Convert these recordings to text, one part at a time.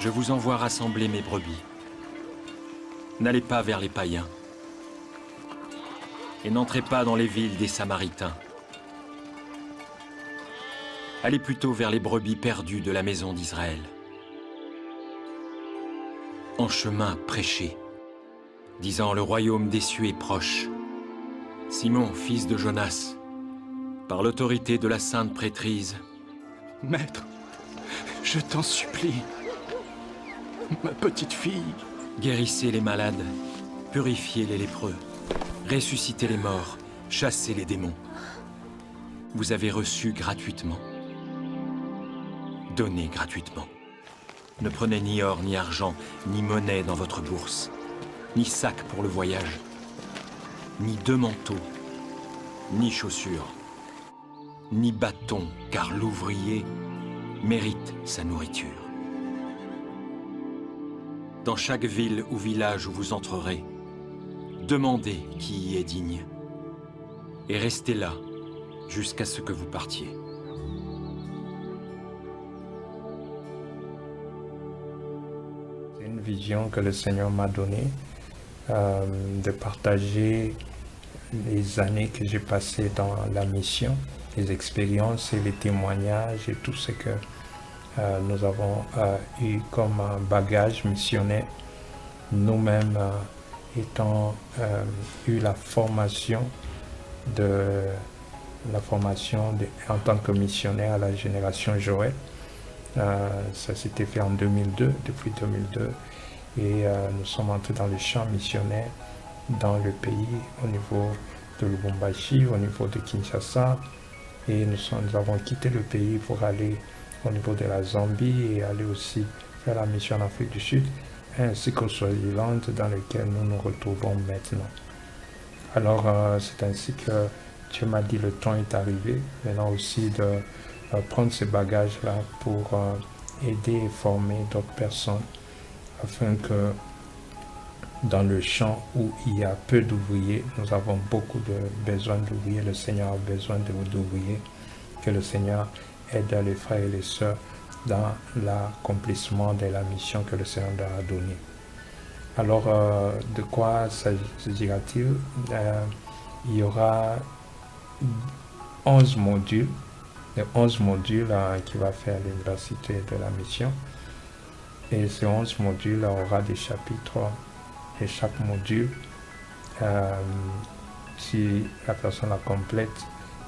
Je vous envoie rassembler mes brebis. N'allez pas vers les païens. Et n'entrez pas dans les villes des Samaritains. Allez plutôt vers les brebis perdues de la maison d'Israël. En chemin, prêchez, disant le royaume des cieux est proche. Simon, fils de Jonas, par l'autorité de la sainte prêtrise. Maître, je t'en supplie, ma petite fille. Guérissez les malades, purifiez les lépreux, ressuscitez les morts, chassez les démons. Vous avez reçu gratuitement. Donnez gratuitement. Ne prenez ni or, ni argent, ni monnaie dans votre bourse, ni sac pour le voyage, ni deux manteaux, ni chaussures, ni bâton, car l'ouvrier mérite sa nourriture. Dans chaque ville ou village où vous entrerez, demandez qui y est digne, et restez là jusqu'à ce que vous partiez. C'est une vision que le Seigneur m'a donnée, de partager les années que j'ai passées dans la mission, les expériences et les témoignages et tout ce que nous avons eu comme bagage missionnaire, nous-mêmes étant eu la formation en tant que missionnaire à la génération Joël. Ça s'était fait en 2002, depuis 2002, et nous sommes entrés dans le champ missionnaire dans le pays, au niveau de Lubumbashi, au niveau de Kinshasa, et nous avons quitté le pays pour aller au niveau de la Zambie et aller aussi faire la mission en Afrique du Sud, ainsi qu'au Swaziland dans lequel nous nous retrouvons maintenant. Alors c'est ainsi que Dieu m'a dit le temps est arrivé, maintenant aussi de prendre ces bagages-là pour aider et former d'autres personnes afin que dans le champ où il y a peu d'ouvriers, nous avons beaucoup de besoin d'ouvriers, le Seigneur a besoin d'ouvriers, que le Seigneur aide les frères et les sœurs dans l'accomplissement de la mission que le Seigneur leur a donnée. Alors, de quoi s'agira-t-il? Il y aura 11 modules, les 11 modules qui va faire l'université de la mission. Et ces 11 modules aura des chapitres, et chaque module, si la personne la complète,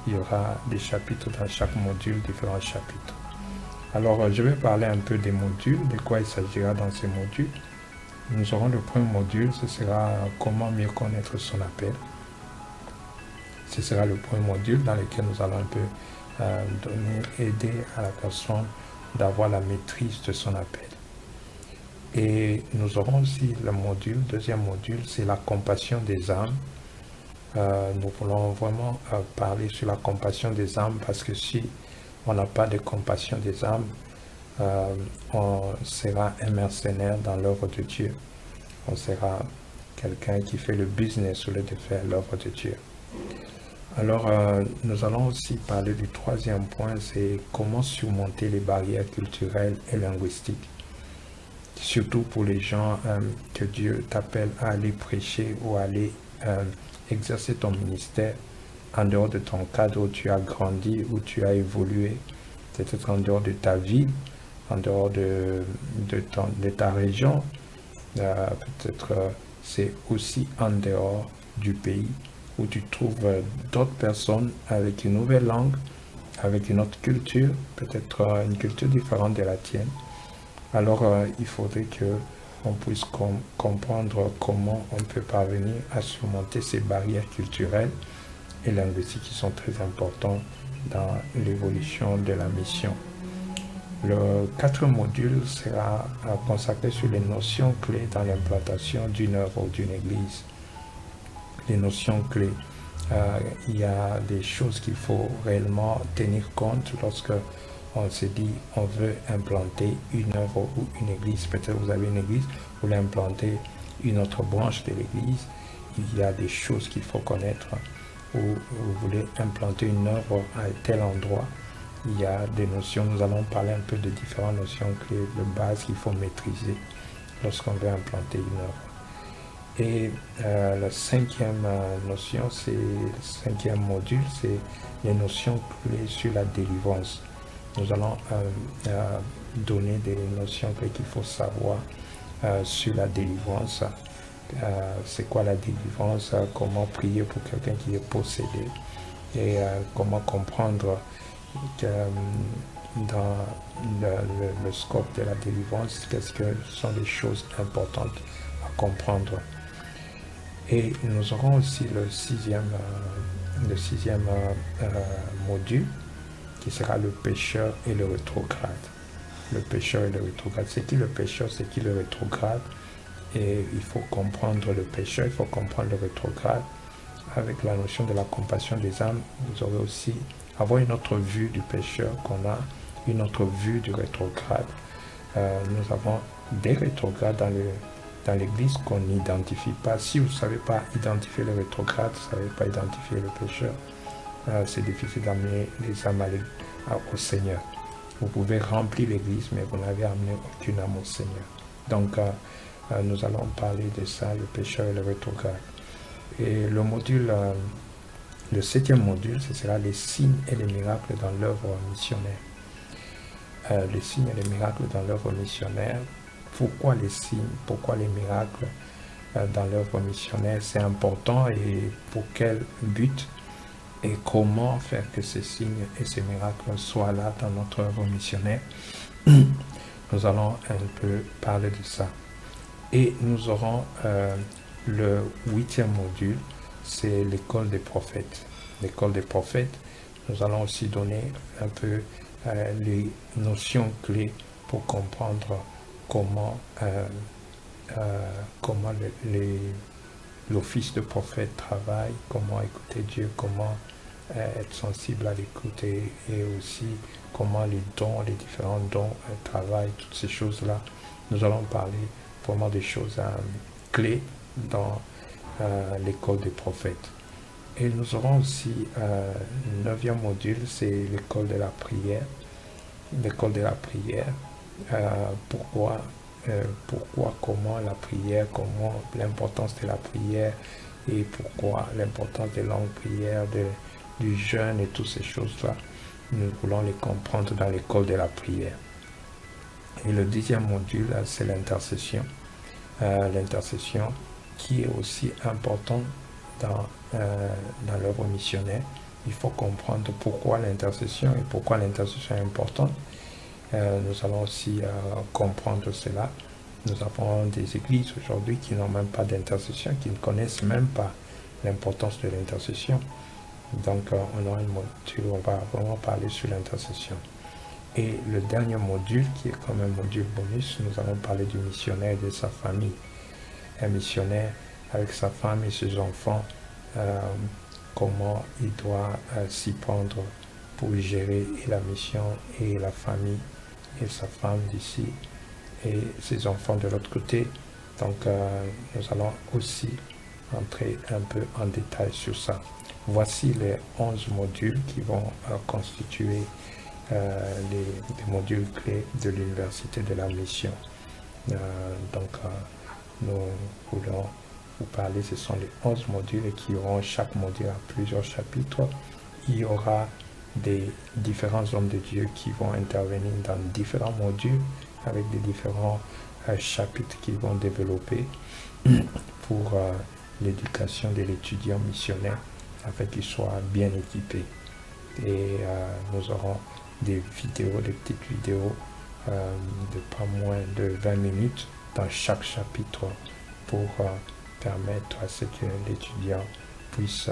il y aura des chapitres dans chaque module, différents chapitres. Alors, je vais parler un peu des modules, de quoi il s'agira dans ces modules. Nous aurons le premier module, ce sera comment mieux connaître son appel. Ce sera le premier module dans lequel nous allons un peu aider à la personne d'avoir la maîtrise de son appel. Et nous aurons aussi le deuxième module, c'est la compassion des âmes. Nous voulons vraiment parler sur la compassion des âmes parce que si on n'a pas de compassion des âmes, on sera un mercenaire dans l'œuvre de Dieu. On sera quelqu'un qui fait le business au lieu de faire l'œuvre de Dieu. Alors, nous allons aussi parler du troisième point, c'est comment surmonter les barrières culturelles et linguistiques. Surtout pour les gens que Dieu t'appelle à aller prêcher ou à aller exercer ton ministère en dehors de ton cadre où tu as grandi, où tu as évolué, peut-être en dehors de ta ville, en dehors de ta région, peut-être c'est aussi en dehors du pays où tu trouves d'autres personnes avec une nouvelle langue, avec une autre culture, peut-être une culture différente de la tienne. Alors il faudrait qu'on puisse comprendre comment on peut parvenir à surmonter ces barrières culturelles et linguistiques qui sont très importantes dans l'évolution de la mission. Le quatrième module sera consacré sur les notions clés dans l'implantation d'une œuvre ou d'une église. Les notions clés, il y a des choses qu'il faut réellement tenir compte lorsque on se dit on veut implanter une œuvre ou une église. Peut-être vous avez une église, vous voulez implanter une autre branche de l'église. Il y a des choses qu'il faut connaître. Ou vous voulez implanter une œuvre à tel endroit. il y a des notions, nous allons parler un peu de différentes notions clés de base qu'il faut maîtriser lorsqu'on veut implanter une œuvre. Et la cinquième notion, c'est le cinquième module, c'est les notions clés sur la délivrance. Nous allons donner des notions clés qu'il faut savoir sur la délivrance. C'est quoi la délivrance, comment prier pour quelqu'un qui est possédé et comment comprendre que dans le scope de la délivrance, qu'est-ce que sont les choses importantes à comprendre. Et nous aurons aussi le sixième module qui sera le pécheur et le rétrograde. Le pécheur et le rétrograde. C'est qui le pécheur, c'est qui le rétrograde? Et il faut comprendre le pécheur, il faut comprendre le rétrograde. Avec la notion de la compassion des âmes, vous aurez aussi avoir une autre vue du pécheur qu'on a, une autre vue du rétrograde. Nous avons des rétrogrades dans l'Église qu'on n'identifie pas. Si vous ne savez pas identifier le rétrograde, vous ne savez pas identifier le pécheur, c'est difficile d'amener les âmes au Seigneur. Vous pouvez remplir l'Église, mais vous n'avez amené aucune âme au Seigneur. Donc, nous allons parler de ça, le pécheur et le rétrograde. Et le module, le septième module, ce sera les signes et les miracles dans l'œuvre missionnaire. Les signes et les miracles dans l'œuvre missionnaire. Pourquoi les signes, pourquoi les miracles dans l'œuvre missionnaire? C'est important et pour quel but? Et comment faire que ces signes et ces miracles soient là dans notre œuvre missionnaire? Nous allons un peu parler de ça. Et nous aurons le huitième module, c'est l'école des prophètes. L'école des prophètes, nous allons aussi donner un peu les notions clés pour comprendre comment l'office de prophète travaille, comment écouter Dieu, comment être sensible à l'écouter et aussi comment les dons, les différents dons travaillent, toutes ces choses-là. Nous allons parler vraiment des choses clés dans l'école des prophètes. Et nous aurons aussi le neuvième module, c'est l'école de la prière. L'école de la prière, pourquoi, comment la prière, comment l'importance de la prière et pourquoi l'importance des longues prières, du jeûne et toutes ces choses-là. Nous voulons les comprendre dans l'école de la prière. Et le deuxième module, c'est l'intercession. L'intercession qui est aussi important dans l'œuvre missionnaire. Il faut comprendre pourquoi l'intercession et pourquoi l'intercession est importante. Nous allons aussi comprendre cela. Nous avons des églises aujourd'hui qui n'ont même pas d'intercession, qui ne connaissent même pas l'importance de l'intercession. Donc, on aura une module où on va vraiment parler sur l'intercession. Et le dernier module, qui est comme un module bonus, nous allons parler du missionnaire et de sa famille. Un missionnaire avec sa femme et ses enfants, comment il doit s'y prendre pour gérer la mission et la famille et sa femme d'ici et ses enfants de l'autre côté. Donc nous allons aussi entrer un peu en détail sur ça. Voici les 11 modules qui vont constituer les modules clés de l'Université de la Mission. Nous voulons vous parler, ce sont les 11 modules et qui auront chaque module à plusieurs chapitres. Il y aura des différents hommes de Dieu qui vont intervenir dans différents modules avec des différents chapitres qu'ils vont développer pour l'éducation de l'étudiant missionnaire afin qu'il soit bien équipé. Et nous aurons des vidéos, des petites vidéos de pas moins de 20 minutes dans chaque chapitre pour permettre à ce que l'étudiant puisse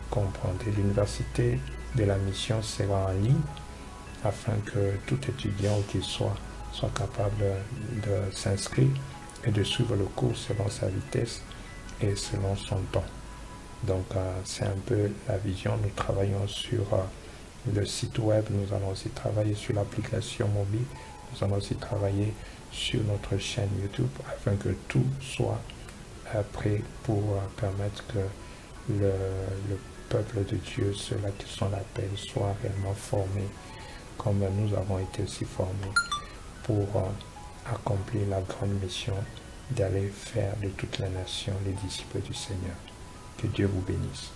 comprendre. L'université de la mission sera en ligne afin que tout étudiant qu'il soit capable de s'inscrire et de suivre le cours selon sa vitesse et selon son temps. Donc c'est un peu la vision. Nous travaillons sur le site web, nous allons aussi travailler sur l'application mobile, nous allons aussi travailler sur notre chaîne YouTube afin que tout soit prêt pour permettre que le peuple de Dieu, ceux-là qui sont l'appel, soient réellement formés comme nous avons été aussi formés pour accomplir la grande mission d'aller faire de toutes les nations les disciples du Seigneur. Que Dieu vous bénisse.